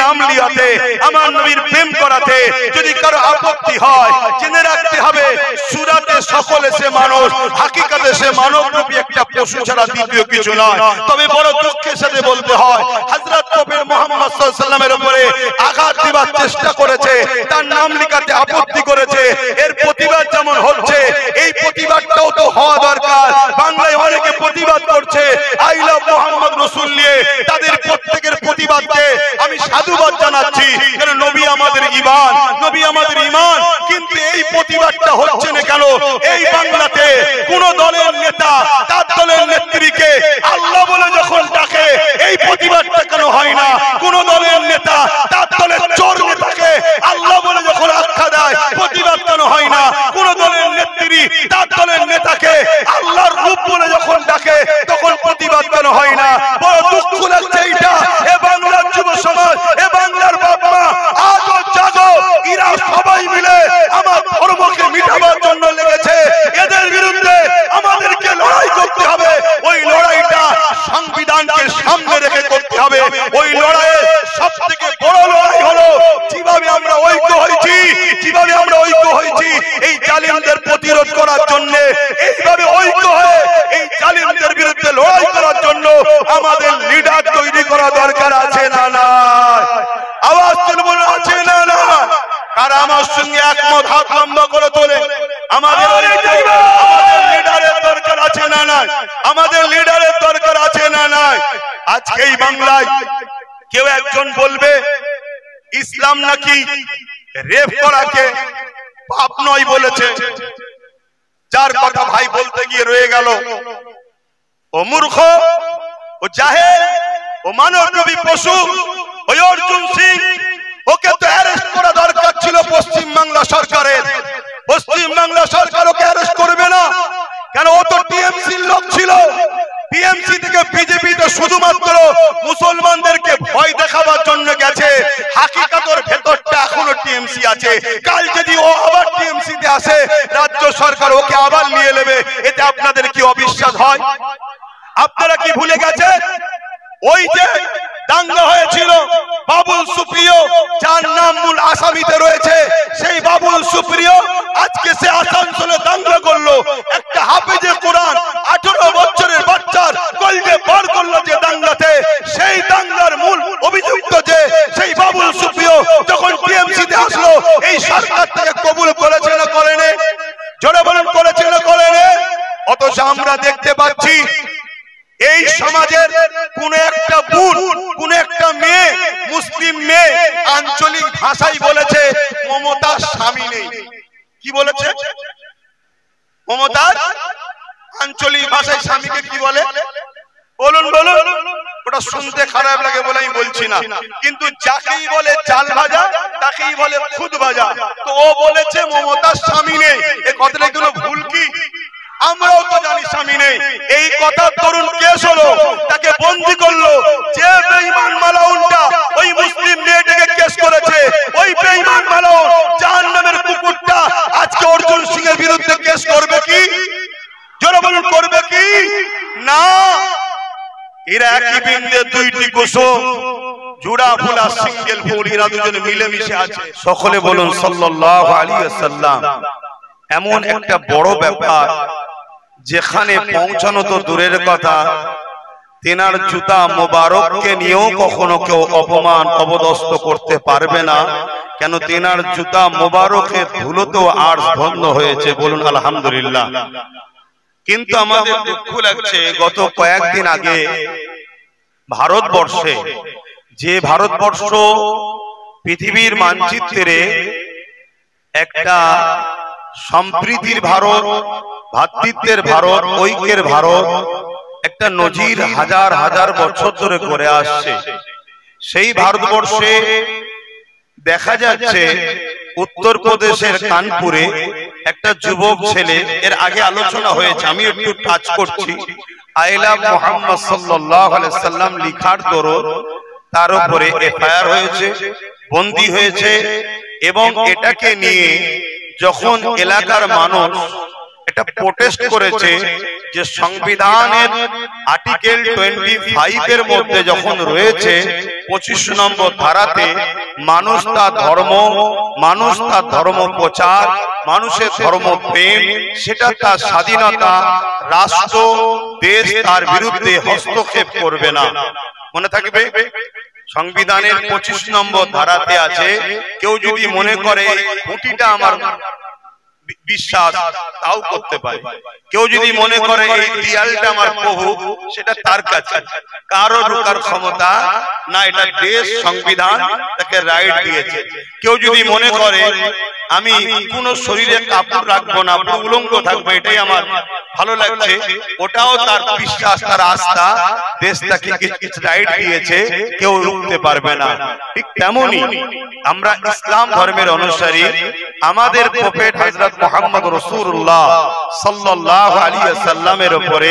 নাম লিয়াতে, আমার নবীর প্রেম করাতে যদি কারো আপত্তি হয়, জেনে রাখতে হবে সুরাতে সকলে সে মানুষ, হাকিকাতে সে মানবরূপী একটা পশু ছাড়া দ্বিতীয় কিছু নয়। তবে বড় দুঃখের সাথে বলতে হয়, হযরত নবী মুহাম্মদ সাল্লাল্লাহু আলাইহি ওয়াসাল্লামের উপরে আঘাত দিবার চেষ্টা করেছে, তার নাম লিখাতে আপত্তি করেছে। এর প্রতিবাদ যেমন হচ্ছে, এই প্রতিবাদটাও তো হওয়া দরকার। বাংলায় অনেকে প্রতিবাদ করছে আই লাভ মুহাম্মদ রাসূল নিয়ে, তাদের প্রত্যেকের প্রতিবাদকে আমি সাধুবাদ জানাচ্ছি, কারণ নবী আমাদের ঈমান, নবী আমাদের ঈমান। কিন্তু এই প্রতিবাদটা হচ্ছে না কেন? এই বাংলাতে কোন দলের নেতা তার দলের নেত্রীকে আল্লাহ বলে যখন ডাকে, এই প্রতিবাদটা কেন হয় না? কোন দলের নেতা তার দলের চোর নেতাকে আল্লাহ বলে যখন আখ্যা দেয়, প্রতিবাদ কেন হয় না? কোন দলের নেত্রী তার দলের নেতাকে আল্লাহর রূপ বলে যখন ডাকে, তখন প্রতিবাদ কেন হয় না? বড় দুঃখ লাগছে এইটা। এ বাংলার যুব সমাজ, এ বাংলার বাপ মা, আজও জাগো, এরা সবাই মিলে আমার ধর্মকে মিটাবার জন্য লেগেছে। এদের বিরুদ্ধে আমাদেরকে লড়াই করতে হবে। ওই লড়াইটা সংবিধানকে সামনে রেখে করতে হবে। ওই লড়াইয়ের সবথেকে বড় লড়াই হলো যেভাবে আমরা ঐক্য হয়েছি, যেভাবে আমরা ঐক্য হয়েছি এই জালিমদের প্রতিরোধ করার জন্য, এইভাবে ঐক্য হয়ে এই জালিমদের বিরুদ্ধে লড়াই করার জন্য আমাদের লিডার তৈরি করা দরকার আছে না নাই? আওয়াজ তুলব না, আছে না না? আর আমার সঙ্গে একমত হাত লম্বা করে তোলে। আমাদের লিডারের দরকার আছে না নাই? আমাদের লিডারের দরকার আছে না নাই? আজকে এই বাংলায় কেউ একজন বলবে ইসলাম নাকি রেপ করাকে পাপ নয় বলেছে, যার কথা ভাই বলতে গিয়ে রয়ে গেল। ও মূর্খ, ও জাহেল, ও মানবরূপী পশু, ওই অর্জুন সিং, ওকে তো অ্যারেস্ট করা দরকার ছিল পশ্চিম বাংলা সরকারের। পশ্চিম বাংলা সরকার ওকে অ্যারেস্ট করবে না কেন? ও তো টিএমসির লোক ছিল। টিএমসি থেকে বিজেপিতে শুধুমাত্র মুসলমানদেরকে ভয় দেখাবার জন্য গেছে। হাকিকাতের ভেতরটা এখনো টিএমসি আছে। কাল যদি ও আবার টিএমসিতে আসে, রাজ্য সরকার ওকে আবার নিয়ে নেবে। এতে আপনাদের কি অবিশ্বাস হয়? আপনারা কি ভুলে গেছে ওই যে দাঙ্গা হয়েছিল বাবুল সুপ্রিয়, যার নাম মূল আসামিতে রয়েছে, সেই বাবুল সুপ্রিয় আজকে সে আসানসোলে দাঙ্গা করলো। একটা হাফেজে কোরআন 18 বছরের বাচ্চার কলজে বার করলো যে দাঙ্গাতে। সেই দাঙ্গার মূল অভিযুক্ত যে সেই বাবুল সুপ্রিয় যখন টিএমসিতে আসলো, এই সরকার থেকে কবুল করেছে না করেনি? জোরে বলেন, করেছে না করেনি? অথচ আমরা দেখতে পাচ্ছি এই সমাজের কোন একটা বোন, কোন একটা মেয়ে, মুসলিম মেয়ে আঞ্চলিক ভাষায় বলেছে মমতার স্বামী নেই। কি বলেছে? মমতার আঞ্চলিক ভাষায় স্বামীকে কি বলে? বলুন বলুন। ওটা শুনতে খারাপ লাগে বলে আমি বলছি না, কিন্তু যাকেই বলে চাল ভাজা তাকেই বলে খুদ ভাজা। তো ও বলেছে মমতার স্বামী নেই। এই কথাটা কোনো ভুল কি? আমরাও তো জানি স্বামী নেই। এই কথা তরুণ কেস হলো, তাকে বন্দী করলো। যে বেঈমান মালাউনটা ওই মুসলিম মেয়েটাকে কেস করেছে, ওই বেঈমান মালাউন জাহান্নামের কুকুরটা আজকে অর্জুন সিং এর বিরুদ্ধে কেস করবে কি? জোরে বলুন, করবে কি? না। এরা একই বৃন্দে দুইটি কুসুম, জোড়া ফুলা সিঙ্গেল ফুল, এরা দুজন মিলেমিশে আছে। সকলে বলুন সাল্লাল্লাহু আলাইহি ওয়াসাল্লাম। এমন একটা বড় ব্যাপার যেখানে পৌঁছানো তো দূরের কথা, তেনার জুতা মোবারককে নিয়েও কখনো কেউ অপমান অবদস্ত করতে পারবে না। কেন? তেনার জুতা মোবারকের ধুলোতেও আরশ ধন্য হয়েছে। বলুন আলহামদুলিল্লাহ। কিন্তু আমাদের দুঃখ লাগছে, গত কয়েকদিন আগে ভারতবর্ষে, যে ভারতবর্ষ পৃথিবীর মানচিত্রে একটা সম্প্রীতির ভারত, ভ্রাতৃত্বের ভারত, ঐক্যের ভারত, একটা নজির হাজার হাজার বছর ধরে করে আসছে, সেই ভারতবর্ষে দেখা যাচ্ছে উত্তরপ্রদেশের কানপুরে একটা যুবক ছেলে, এর আগে আলোচনা হয়েছে, আমি একটু টাচ করছি, আই লাভ মুহাম্মদ সাল্লাল্লাহু আলাইহি ওয়াসাল্লাম লিখার দরুন তার উপরে এফআইআর হয়েছে, বন্দী হয়েছে। এবং এটাকে নিয়ে যখন এলাকার মানুষ এটা প্রোটেস্ট করেছে যে সংবিধানের আর্টিকেল 25 এর মধ্যে যখন রয়েছে 25 নম্বর ধারাতে মানুষ তার ধর্ম প্রচার, মানুষের ধর্ম প্রেম, সেটা তার স্বাধীনতা, রাষ্ট্র দেশ তার বিরুদ্ধে হস্তক্ষেপ করবে না। মনে থাকবে সংবিধানের 25 নম্বর ধারাতে আছে, কেউ যদি মনে করে খুঁটিটা আমার বিশ্বাস তাও করতে পারে, কেউ যদি মনে করে এই দেয়ালটা আমার প্রভু, সেটা তার কাছে, কারো ঢোকার ক্ষমতা না, এটা দেশ সংবিধান তাকে রাইট দিয়েছে। কেউ যদি মনে করে আমি কোন শরীরে কাপড় রাখবো না, উলঙ্গ থাকবো, এটাই আমার ভালো লাগছে, ওটাও তার বিশ্বাস, তার আস্থা, দেশ তাকে কিছু রাইট দিয়েছে, কেউ রুখতে পারবে না। ঠিক তেমনি আমরা ইসলাম ধর্মের অনুসারী, আমাদের প্রফেট হযরত মুহাম্মদ রাসূলুল্লাহ সাল্লাল্লাহু আলাইহি ওয়াসাল্লামের উপরে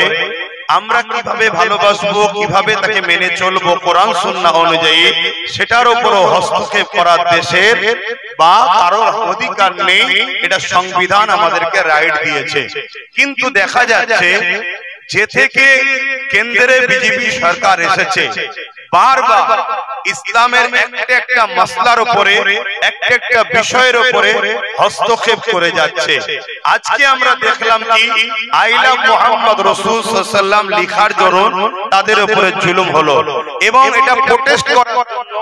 আমরা কিভাবে ভালোবাসবো, কিভাবে তাকে মেনে চলবো কোরআন সুন্নাহ অনুযায়ী, সেটার উপরও হস্তক্ষেপ করার দেশের বা কারোর অধিকার নেই। এটা সংবিধান আমাদেরকে রাইট দিয়েছে। কিন্তু দেখা যাচ্ছে যে থেকে কেন্দ্রে বিজেপি সরকার এসেছে, বারবার ইসলামের একটা মাসলার উপরে, একটা বিষয়ের উপরে হস্তক্ষেপ করে যাচ্ছে। আজকে আমরা দেখলাম কি আই লাভ মুহাম্মদ রাসূল সাল্লাল্লাহু আলাইহি ওয়াসাল্লাম লেখার জন্য তাদের উপরে জুলুম হলো, এবং এটা প্রোটেস্ট করার জন্য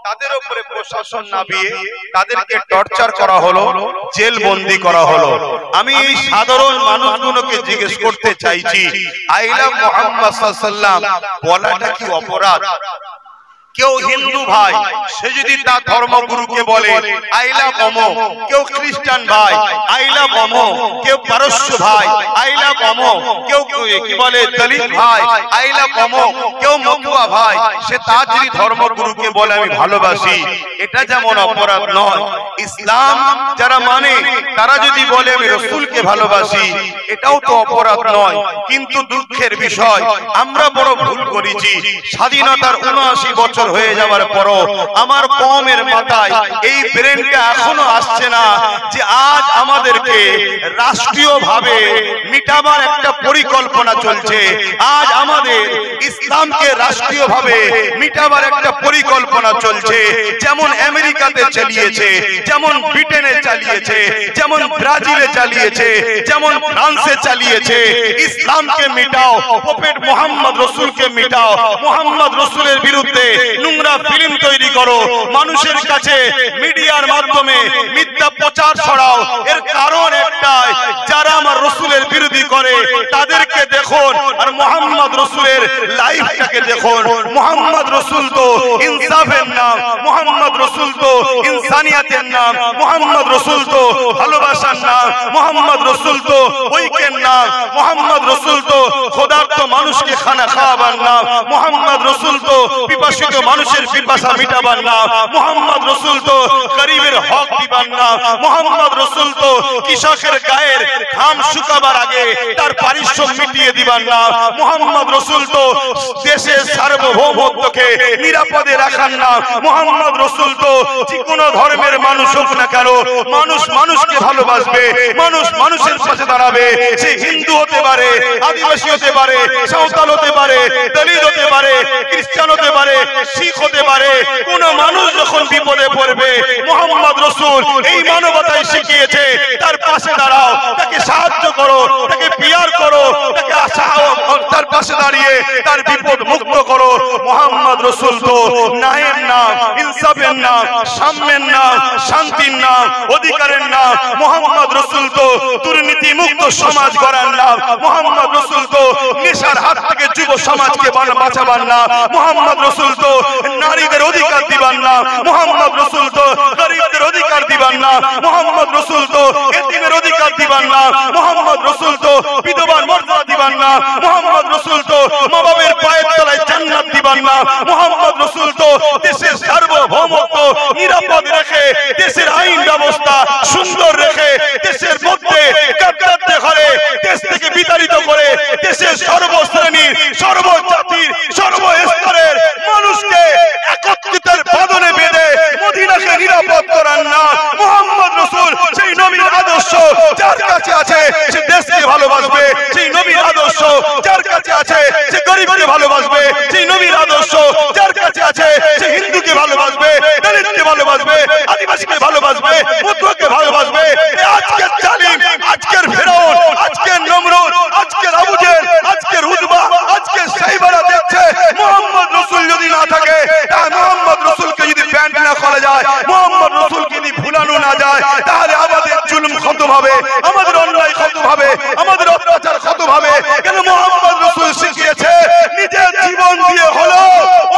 তাদের উপরে প্রশাসন নামিয়ে তাদেরকে টর্চার করা হলো, জেল বন্দী করা হলো। আমি এই সাধারণ মানুষগুলোকে জিজ্ঞেস করতে চাইছি, আই লাভ মুহাম্মদ সাল্লাল্লাহু আলাইহি ওয়াসাল্লাম বলাটা কি অপরাধ? কেউ হিন্দু ভাই সে যদি তার ধর্মগুরুকে বলে আই লাভ অমুক, কেউ খ্রিস্টান ভাই আই লাভ অমুক, কেউ পারস্য ভাই আই লাভ অমুক, কেউ কি বলে দলিত ভাই আই লাভ অমুক, কেউ মতুয়া ভাই, সে তার যদি ধর্মগুরুকে বলে আমি ভালোবাসি, এটা যেমন অপরাধ নয়, ইসলাম যারা মানে তারা যদি বলে আমি রাসূলকে ভালোবাসি, এটাও তো অপরাধ নয়। কিন্তু দুঃখের বিষয়, আমরা বড় ভুল করেছি। স্বাধীনতার ৭৯ বছর হয়ে যাওয়ার পরও আমার কওমের মাথায় এই ব্রেনটা এখনো আসছে না যে আজ আমাদেরকে রাষ্ট্রীয়ভাবে মিটাবার একটা পরিকল্পনা চলছে। আজ আমাদের ইসলামকে রাষ্ট্রীয়ভাবে মিটাবার একটা পরিকল্পনা চলছে, যেমন আমেরিকাতে চালিয়েছে, যেমন ব্রিটেনে চালিয়েছে, যেমন ব্রাজিলে চালিয়েছে, যেমন ফ্রান্সে চালিয়েছে। ইসলামকে মিটাও, প্রফেট মুহাম্মদ রাসূলকে মিটাও, মুহাম্মদ রাসূলের বিরুদ্ধে নোংরা ফিল্ম তৈরি করো, মানুষের কাছে মিডিয়ার মাধ্যমে মিথ্যা প্রচার ছড়াও। এর কারণ একটাই, যারা আমার রাসূলের বিরোধী করে তাদেরকে দেখুন, আর মুহাম্মদ রাসূলের লাইফটাকে দেখুন। মুহাম্মদ রাসূল তো ইনসাফের নাম, মুহাম্মদ রাসূল তো ইনসানিয়াতের নাম, মুহাম্মদ রাসূল তো ভালোবাসার নাম, মুহাম্মদ রাসূল তো ঐক্যের নাম, মুহাম্মদ রাসূল তো খোদার্থ মানুষকে খানা খাওয়াবার নাম, মুহাম্মদ রাসূল তো পিপাসিত মানুষের পিপাসা মিটাবার নাম, মুহাম্মদ রাসূল তো গরিবের হক দিবার নাম, মুহাম্মদ রাসূল তো কৃষকের গায়ের ঘাম শুকাবার আগে তার পারিশ্রম মিটিয়ে দিবার নাম, মুহাম্মদ রাসূল তো দেশের সার্বভৌমত্বকে নিরাপদে রাখার নাম, মুহাম্মদ রাসূল তো যে কোনো ধর্মের মানুষ হোক না কেন, মানুষ মানুষকে ভালোবাসবে, মানুষ মানুষের পাশে দাঁড়াবে। সে হিন্দু হতে পারে, আদিবাসী হতে পারে, সাঁওতাল হতে পারে, দলিত হতে পারে, খ্রিস্টান হতে পারে, শিখ হতে পারে। কোন মানুষ যখন বিপদে পড়বে, মুহাম্মদ রাসূল এই মানবতাই শিখিয়েছে, তার পাশে দাঁড়াও, তাকে সাহায্য করো, তাকে পিয়ার করো, তাকে তার পাশে দাঁড়িয়ে তার বিপদ মুক্ত করো। মুহাম্মদ রাসূল তো ন্যায়ের নাম, ইনসাফের নাম, সাম্যের নাম, শান্তির নাম, অধিকারের নাম। মুহাম্মদ রাসূল তো দুর্নীতি মুক্ত সমাজ গড়ার নাম, মুহাম্মদ রাসূল তো নেশার হাত থেকে যুব সমাজকে বাঁচাবার নাম, মুহাম্মদ রাসূল তো নারীদের অধিকার দিবার নাম, মুহাম্মদ রাসূল তো গরিবদের অধিকার দিবার নাম, মুহাম্মদ রাসূল তো এতিমের অধিকার দিবার নাম, মুহাম্মদ রাসূল তো বিধবার মর্যাদা দিবার নাম, মুহাম্মদ রাসূল তো মা বাবার পায়ের তলায় জান্নাত দিবার নাম, মুহাম্মদ রাসূল তো দেশের সার্বভৌমত্ব নিরাপদ রেখে, দেশের আইন ব্যবস্থা সুন্দর রেখে, দেশের মধ্যে গাদ্দারদের ঘরে দেশ থেকে বিতাড়িত করে দেশের সর্বশ্রেণীর, সর্বজাতির, সর্বস্তরের মানুষকে একত্রিতের বাঁধনে বেঁধে মদিনাকে নিরাপদ করার নাম মুহাম্মদ রাসূল। সেই নবীর আদর্শ যার কাছে আছে সে দেশকে ভালো যায় তাহলে আমাদের জুলুম খতম হবে, আমাদের অন্যায় খতম হবে, আমাদের অত্যাচার খতম হবে। কেন মুহাম্মদ রাসূল শিখিয়েছে নিজের জীবন দিয়ে হলো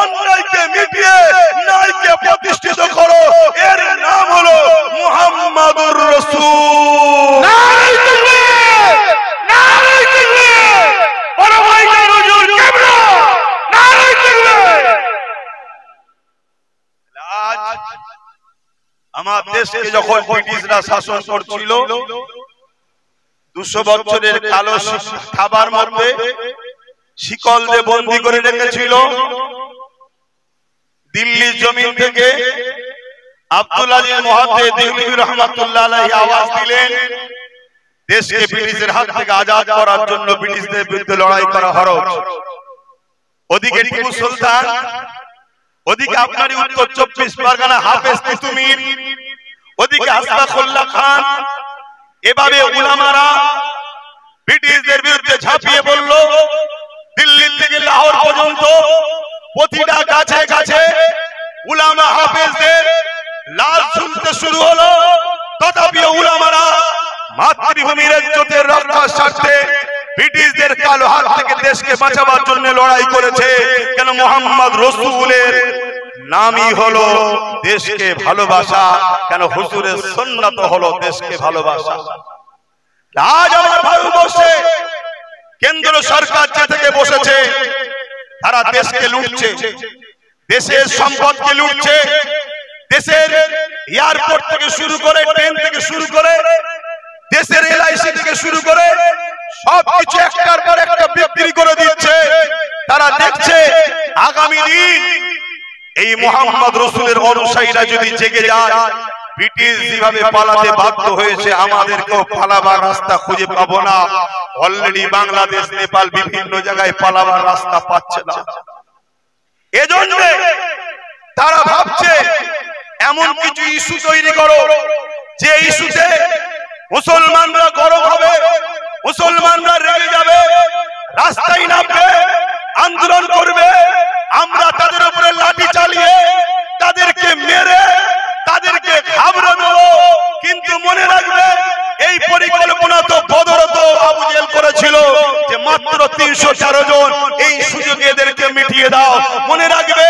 অন্যায়কে মিটিয়ে ন্যায়কে প্রতিষ্ঠিত করো, এর নাম হলো মুহাম্মাদুর রাসূল। নারে তাকবীর, নারে তাকবীর, বড় ভাইজান হুজুর কিবলা, নারে তাকবীর। আজ আমার দেশকে যখন ব্রিটিশরা শাসন করছিল 200 বছরের কালো থাবার মধ্যে শিকল দিয়ে বন্দী করে রেখেছিল, দিল্লির জমিন থেকে আব্দুল আজিজ মুহাদ্দিস দেহলভী রাহমাতুল্লাহ আলাইহি আওয়াজ দিলেন দেশকে ব্রিটিশের হাত থেকে আজাদ করার জন্য ব্রিটিশদের বিরুদ্ধে লড়াই করা ফরজ। ওদিকে টিপু সুলতান, ওদিকে আপনারই উত্তর 24 পরগনা হাফেজ তিতুমির, ওদিকে আশফাকুল্লাহ খান। এভাবে উলামারা ব্রিটিশদের বিরুদ্ধে ঝাঁপিয়ে পড়ল। দিল্লি থেকে লাহোর পর্যন্ত প্রতিটা গাছে গাছে উলামা হাফেজদের লাশ ঝুলতে শুরু হলো। তথাপিও উলামারা মাতৃভূমির ইজ্জতের রক্ষার স্বার্থে ব্রিটিশদের কালো হাত থেকে দেশকে বাঁচাবার জন্য লড়াই করেছে। কেন মুহাম্মদ রাসূলের নামই হলো দেশকে ভালোবাসা, কেন হুজুরের সুন্নাত হলো দেশকে ভালোবাসা। আজ আমার ভারতবর্ষে কেন্দ্র সরকার যে থেকে বসেছে তারা দেশকে লুটছে, দেশের সম্পদকে লুটছে, দেশের এয়ারপোর্ট থেকে শুরু করে ট্রেন থেকে শুরু করে দেশের এলআইসি থেকে শুরু করে সবকিছু একটার পর একটা বিক্রি করে দিচ্ছে। তারা দেখছে আগামী দিন এই মুহাম্মদ রাসূলের অনুসারীরা যদি জেগে যায়, ব্রিটিশ যেভাবে পালাতে বাধ্য হয়েছে আমাদেরকেও পালাবার রাস্তা খুঁজে পাবো না। অলরেডি বাংলাদেশ, নেপাল বিভিন্ন জায়গায় পালাবার রাস্তা পাচ্ছে না। এজন্য তারা ভাবছে এমন কিছু ইস্যু তৈরি করো যে ইস্যুতে মুসলমানরা গরম হবে, মুসলমানরা রেগে যাবে, রাস্তায় নামবে, আন্দোলন করবে। আমরা তাদের উপরে লাঠি চালিয়ে তাদেরকে মেরে তাদেরকে ঘাবড়ে দেব। কিন্তু মনে রাখবে এই পরিকল্পনা তো বদরত আবু জেহেল করেছিল যে মাত্র 314 জন, এই সুযোগে এদেরকে মিটিয়ে দাও। মনে রাখবে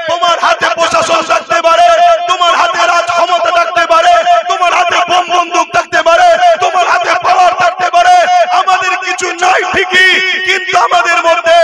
তোমার হাতে প্রশাসন থাকতে পারে, তোমার হাতে রাজ ক্ষমতা থাকতে পারে, তোমার হাতে বোম বন্দুক থাকতে পারে, তোমার হাতে পাওয়ার থাকতে পারে, আমাদের কিছু নাই ঠিকই, কিন্তু আমাদের মধ্যে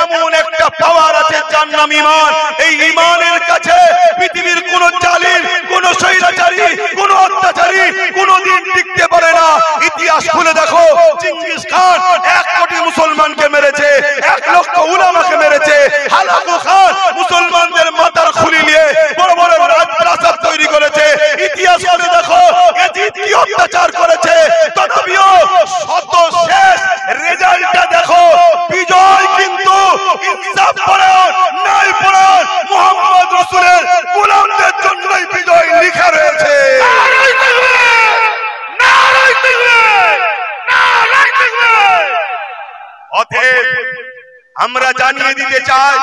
এমন একটা পাওয়ার আছে যার নাম ঈমান। এই ঈমানের কাছে পৃথিবীর কোন জালিম, কোন স্বৈরাচারী, কোন অত্যাচারী কোনদিন টিকতে পারে না। ইতিহাস খুলে দেখো, চেঙ্গিস খান 1 কোটি মুসলমানকে মেরেছে, 1 লক্ষ উলামাকে মেরেছে। হালাকু খান মুসলমানদের মাথার খুলি নিয়ে বড় বড় রাজপ্রাসাদ তৈরি করেছে। ইতিহাস খুলে দেখো এজিদ কি অত্যাচার করেছে। তথাপিও শত শেষ রেজাল্টটা দেখো, বিজয় কিন্তু ইনসাফ পরায়ণ, ন্যায় পরায়ণ মুহাম্মদ রাসূলের গোলামদের জন্যই বিজয় লিখা রয়েছে। নারে তাকবীর, নারে তাকবীর, নারে তাকবীর। অতএব আমরা জানিয়ে দিতে চাই,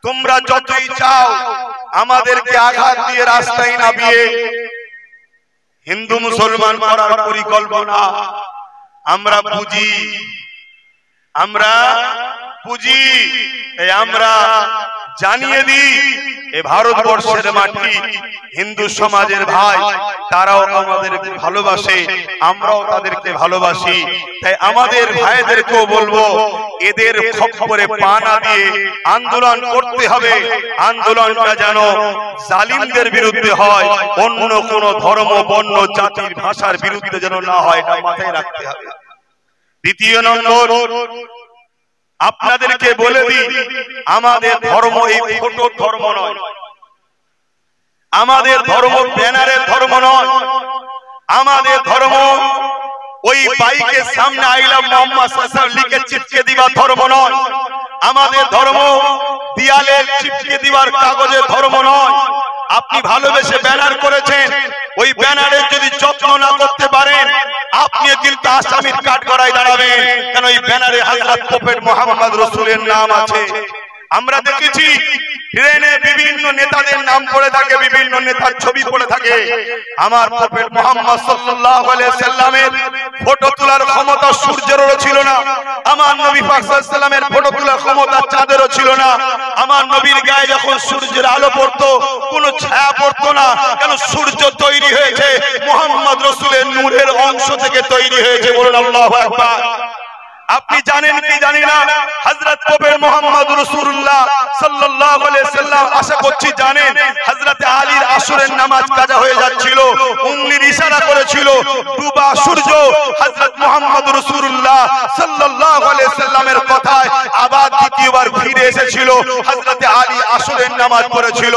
তোমরা যতই চাও আমাদেরকে আঘাত দিয়ে রাস্তায় নামিয়ে হিন্দু মুসলমান করার পরিকল্পনা আমরা বুঝি, আমরা বুঝি। আমরা জানিয়ে দিই এ ভারতবর্ষের মাটি, হিন্দু সমাজের ভাই, তারাও আমাদেরকে ভালোবাসে, আমরাও তাদেরকে ভালোবাসি। তাই আমাদের ভাইদেরকেও বলবো এদের খপ্পরে পা না দিয়ে আন্দোলন করতে হবে। আন্দোলনটা যেন জালিমদের বিরুদ্ধে হয়, অন্য কোন ধর্ম, বর্ণ, জাতির, ভাষার বিরুদ্ধে যেন না হয়, এটা মাথায় রাখতে হবে। দ্বিতীয় নম্বর আপনাদেরকে বলে দিই, আমাদের ধর্ম এই ফটোর ধর্ম নয়, আমাদের ধর্ম ব্যানারের ধর্ম নয়, আমাদের ধর্ম ওই বাইকের সামনে আই লাভ মুহাম্মদ সাল্লাল্লাহু আলাইহি ওয়াসাল্লাম লিখে চিপকে দিবার ধর্ম নয়, আমাদের ধর্ম দেয়ালে চিপকে দিবার কাগজের ধর্ম নয়। আপনি ভালোবেসে ব্যানার করেছেন, ওই ব্যানারের যদি যত্ন না করতে পারেন আপনি কিন্তু আসামির কাঠগড়ায় দাঁড়াবেন। কেন এই ব্যানারে হযরত প্রফেট মুহাম্মদ রাসূলের নাম আছে। আমরা দেখেছি ট্রেনে বিভিন্ন নেতাদের নাম পড়ে থাকে, বিভিন্ন নেতার ছবি পড়ে থাকে। আমার প্রফেট মুহাম্মদ সাল্লাল্লাহু আলাইহি সাল্লামের ফটো তোলার ক্ষমতা সূর্যেরও ছিল না। আমার নবী পাক সাল্লাল্লাহু আলাইহি সাল্লামের ফটো তোলার ক্ষমতা চাঁদেরও ছিল না। আমার নবীর গায়ে যখন সূর্যের আলো পড়তো কোনো ছায়া পড়তো না, কারণ সূর্য তৈরি হয়েছে মুহাম্মদ রাসূলের নূরের অংশ থেকে তৈরি হয়েছে। বলুন আল্লাহু আকবার। আপনি জানেন কি জানি না, হযরত প্রফেট মুহাম্মদ রাসূলুল্লাহ সাল্লাল্লাহু আলাইহি সাল্লাম, আশা করছি জানেন, হযরত আলীর আসরের নামাজ কাজা হয়ে যাচ্ছিল, উংলির ইশারা করেছিল, ডুবা সূর্য হযরত মুহাম্মদ রাসূলুল্লাহ সাল্লাল্লাহু আলাইহি সাল্লামের কথায় আবার দ্বিতীয়বার ফিরে এসেছিল। হযরত আলী আসরের নামাজ পড়েছিল।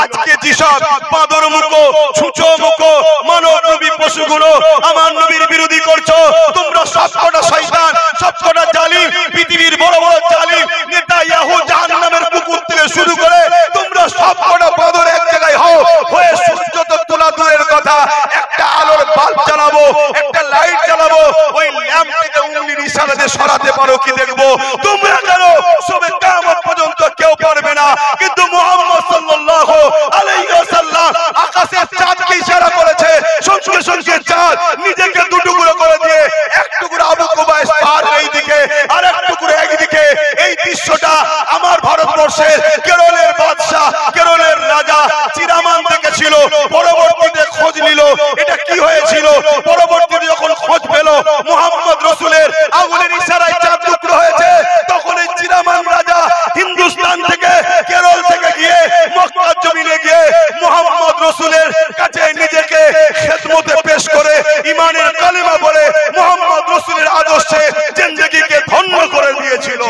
আজকে যেসব বাঁদর মুখো ছুঁচো মুখো মানব নবী পশুগুলো আমার নবীর বিরোধী করছো, তোমরা সবকটা শয়তান, সবকটা জালিম, পৃথিবীর বড় বড় জালিম নেতা ইয়াহু জাহান্নামের কুকুর থেকে শুরু করে তোমরা সবকটা বাঁদর এক জায়গায় হও, হয়ে সূর্য তো তোলা দূরের কথা, একটা আলোর বাল্ব জ্বালাবো, একটা লাইট জ্বালাবো, ওই ল্যাম্প থেকে উংলির ইশারাতে সরাতে পারো কি দেখবো। তোমরা জানো সবে কিয়ামত পর্যন্ত কেউ পারবে না, কিন্তু মুহাম্মদ সাল্লাল্লাহু আলাইহি ওয়াসাল্লাম আকাশের চাঁদকে ইশারা করেছে, সঙ্গে সঙ্গে চাঁদ নিজেকে দুটুকরো করে দিয়ে এক টুকরো আবু কুবাইস পার এই দিকে আর এক টুকরো একদিকে। এই দৃশ্যটা আমার ভারতবর্ষের কেরলের বাদশা, কেরলের রাজা চিরামান দেখেছিল। পরবর্তীতে খোঁজ নিল এটা কি হয়েছিল। পরবর্তীতে যখন খোঁজ পেল মুহাম্মদ রাসূলের আঙ্গুলের ইশারায় চাঁদ টুকরো হয়েছে, তখন এই চিরামান রাজা হিন্দুস্তান থেকে, কেরল থেকে গিয়ে মক্কার জমিনে গিয়ে মুহাম্মদ রাসূলের কাছে নিজেকে খেদমতে পেশ করে ঈমানের কালিমা বলে মুহাম্মদ রাসূলের আদর্শে জিন্দেগিকে ধন্য করে দিয়েছিল।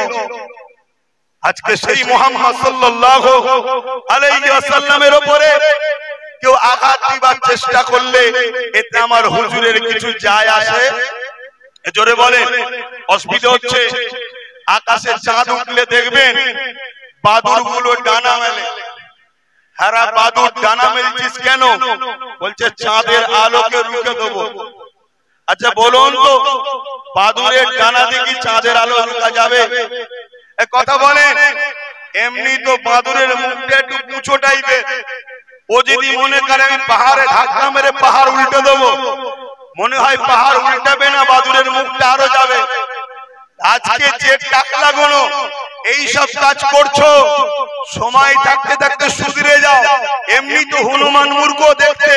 আজকে সেই মুহাম্মদ সাল্লাল্লাহু আলাইহি ওয়াসাল্লামের উপরে কেউ আঘাত দিবার চেষ্টা করলে এতে আমার হুজুরের কিছু যায় আসে? জোরে বলেন। অসুবিধা হচ্ছে। আকাশে চাঁদ উঠলে দেখবেন বাদুর গুলো ডানা মেলে। হারা বাদুর ডানা মেলছিস কেন? বলছে চাঁদের আলোকে রুখে দেবো। আচ্ছা বলুন তো, বাদুরের ডানা দেখি চাঁদের আলো রুখা যাবে? কথা বলেন। এমনি তো বাদুরের মুখটা একটু উঁচু টাইপের, ও যদি মনে করে আমি পাহাড়ে ধাক্কা মেরে পাহাড় উল্টে দেবো, মনে হয় পাহাড় উল্টাবে না, বাদুরের মুখটা আরো যাবে। আজকে যে টাকলাগুলো এই সব কাজ করছো, সময় থাকতে থাকতে সুধরে যাও। এমনি তো হনুমান মূর্খ দেখতে,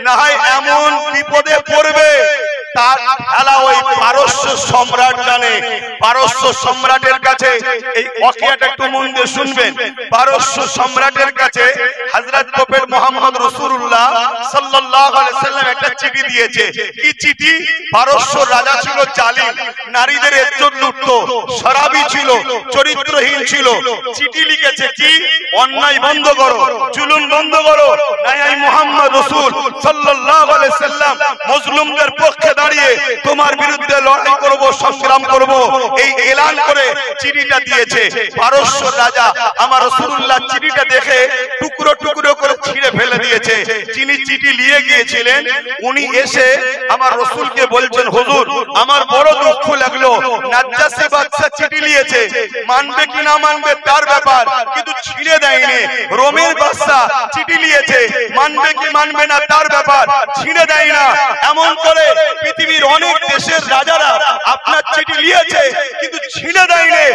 না হয় এমন বিপদে পড়বে তার খেলা ওই পারস্য সম্রাট জানে। পারস্য সম্রাটের কাছে এই ওয়াকিয়াটা একটু মন দিয়ে শুনবেন। পারস্য সম্রাটের কাছে হযরত প্রফেট মুহাম্মদ রাসূলুল্লাহ সাল্লাল্লাহু আলাইহি সাল্লাম একটা চিঠি দিয়েছে। কি চিঠি? পারস্য রাজা ছিল জালিম, নারীদের ইজ্জত লুটতো, শরাবী ছিল, চরিত্রহীন ছিল। চিঠি লিখেছে কি? অন্যায় বন্ধ করো, জুলুম বন্ধ করো, নাই আমি মুহাম্মদ রাসূল সাল্লাল্লাহু আলাইহি সাল্লাম মজলুমদের পক্ষে দাঁড়িয়ে তোমার বিরুদ্ধে লড়াই করব, সংগ্রাম করব, এই এলান করে চিঠিটা দিয়েছে। পারস্য রাজা আমার রাসূলুল্লাহ চিঠিটা দেখে টুকরো টুকরো করে ছিঁড়ে ফেলে দিয়েছে। যিনি চিঠি নিয়ে গিয়েছিলেন উনি এসে আমার রাসূলকে বলছেন, হুজুর আমার বড় দুঃখ লাগলো, নাজ্জাশী বাদশা চিঠি নিয়েছে, মানবে কি না মানবে তার ব্যাপার, কিন্তু ছিঁড়ে দেয়নি। রোমের বাদশা চিঠি নিয়েছে, মানবে কি মানবে না তার ব্যাপার, ছিঁড়ে দেয় না। এমন করে পৃথিবীর অনেক দেশের রাজারা আপনার চিঠি নিয়েছে কিন্তু ছিঁড়ে দেয়নি।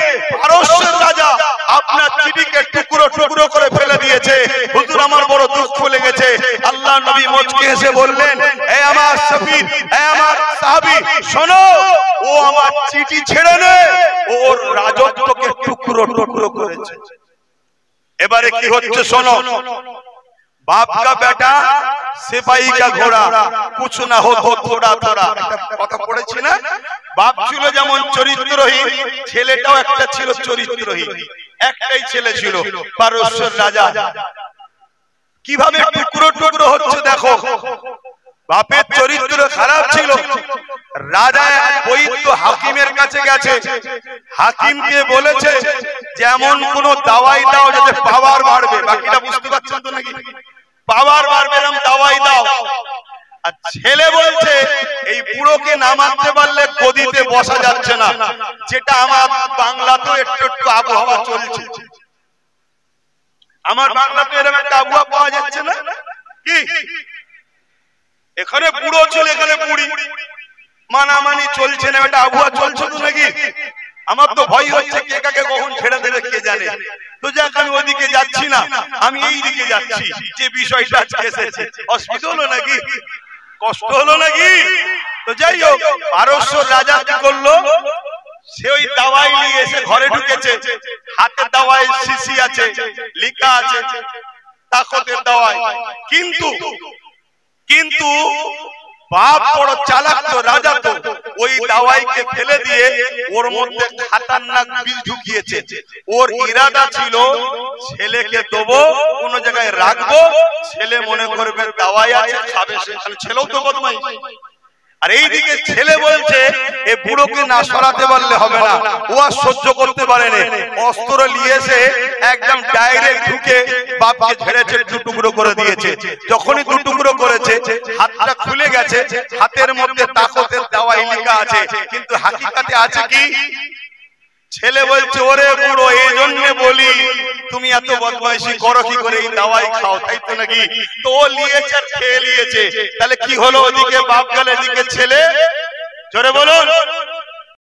পারস্যের রাজা আপনার চিঠিকে টুকরো টুকরো করে ফেলে দিয়েছে। হুজুর আমার বড় দুঃখ লেগেছে। আল্লাহ নবী মুচকি হেসে বললেন, হে আমার সফির, হে আমার সাহাবী, শোনো, ও আমার চিঠি ছেড়ে নে, ওর রাজত্বকে টুকরো টুকরো করেছে। এবারে কি হচ্ছে শোনো। बाप का बेटा सिपाही का घोड़ा कुछ ना हो तो थोड़ा थोड़ा কথা পড়েছি না। বাপ ছিল যেমন চরিত্রহীন, ছেলেটাও একটা ছিল চরিত্রহীন। একটাই ছেলে ছিল পারস্যের রাজা। কিভাবে টুকরো টুকরো হচ্ছে দেখো। বাপের চরিত্র খারাপ ছিল। রাজা বৈদ্য হাকিমের কাছে গেছে, হাকিমকে বলেছে যেমন কোন দাওয়াই দাও যাতে পাওয়ার বাড়বে। বাকিটা বুঝতে পারছেন তো নাকি? পাওয়ার বাড়বে এরকম দাওয়াই দাও। আর ছেলে বলছে এই বুড়োকে না মারতে পারলে গদিতে বসা যাচ্ছে না, যেটা আমার বাংলাতেও একটু একটু আবহাওয়া চলছে। আমার বাংলাতে এরকম একটা আবহাওয়া পাওয়া যাচ্ছে না কি? এখানে বুড়ো ছিল, এখানে বুড়ি, মানামানি চলছে না, একটা আবহাওয়া চলছে তো নাকি? আমার তো ভয় হচ্ছে কে কাকে কখন ছেড়ে দেবে কে জানে। তো যাক, আমি ওদিকে যাচ্ছি না, আমি এই দিকে যাচ্ছি। যে বিষয়টা আজকে এসেছে, অসুবিধা হলো নাকি? কষ্ট হলো নাকি? তো যাই হোক, পারস্য রাজা কি করলো, সে ওই দাওয়াই নিয়ে এসে ঘরে ঢুকেছে। হাতে দাওয়াই শিশি আছে, লেখা আছে তাকতের দাওয়াই। কিন্তু কিন্তু বাপ বড় চালাক তো, রাজা তো, ওই দাওয়াইকে ফেলে দিয়ে ওর মধ্যে খাতারনাক বিষ ঢুকিয়েছে। ওর ইরাদা ছিল ছেলেকে দেবো, কোন জায়গায় রাখবো, ছেলে মনে করবে দাওয়াই আছে, খাবে। সেখানে ছেলেও তো বদমাই। আর এইদিকে ছেলে বলছে এ বুড়োকে না সরাতে পারলে হবে না, ও আর সহ্য করতে পারেনি। অস্ত্র নিয়েছে, একদম ডাইরেক্ট ঢুকে বাপকে ঝেড়েছে, দু টুকরো করে দিয়েছে। যখনই দু টুকরো করেছে, হাতটা খুলে গেছে, হাতের মধ্যে তাকতের দাওয়াই লেখা আছে, কিন্তু হাকিকাতে আছে কি? ছেলে বলছে ওরে বুড়ো, এই জন্য বলি তুমি এত বদমাইশি করো কি করে, এই দাওয়াই খাও, তাই তো নাকি? তো ও নিয়েছে আর খেয়ে নিয়েছে। তাহলে কি হলো? ওদিকে বাপ গেল, এদিকে ছেলে। জোরে বলুন।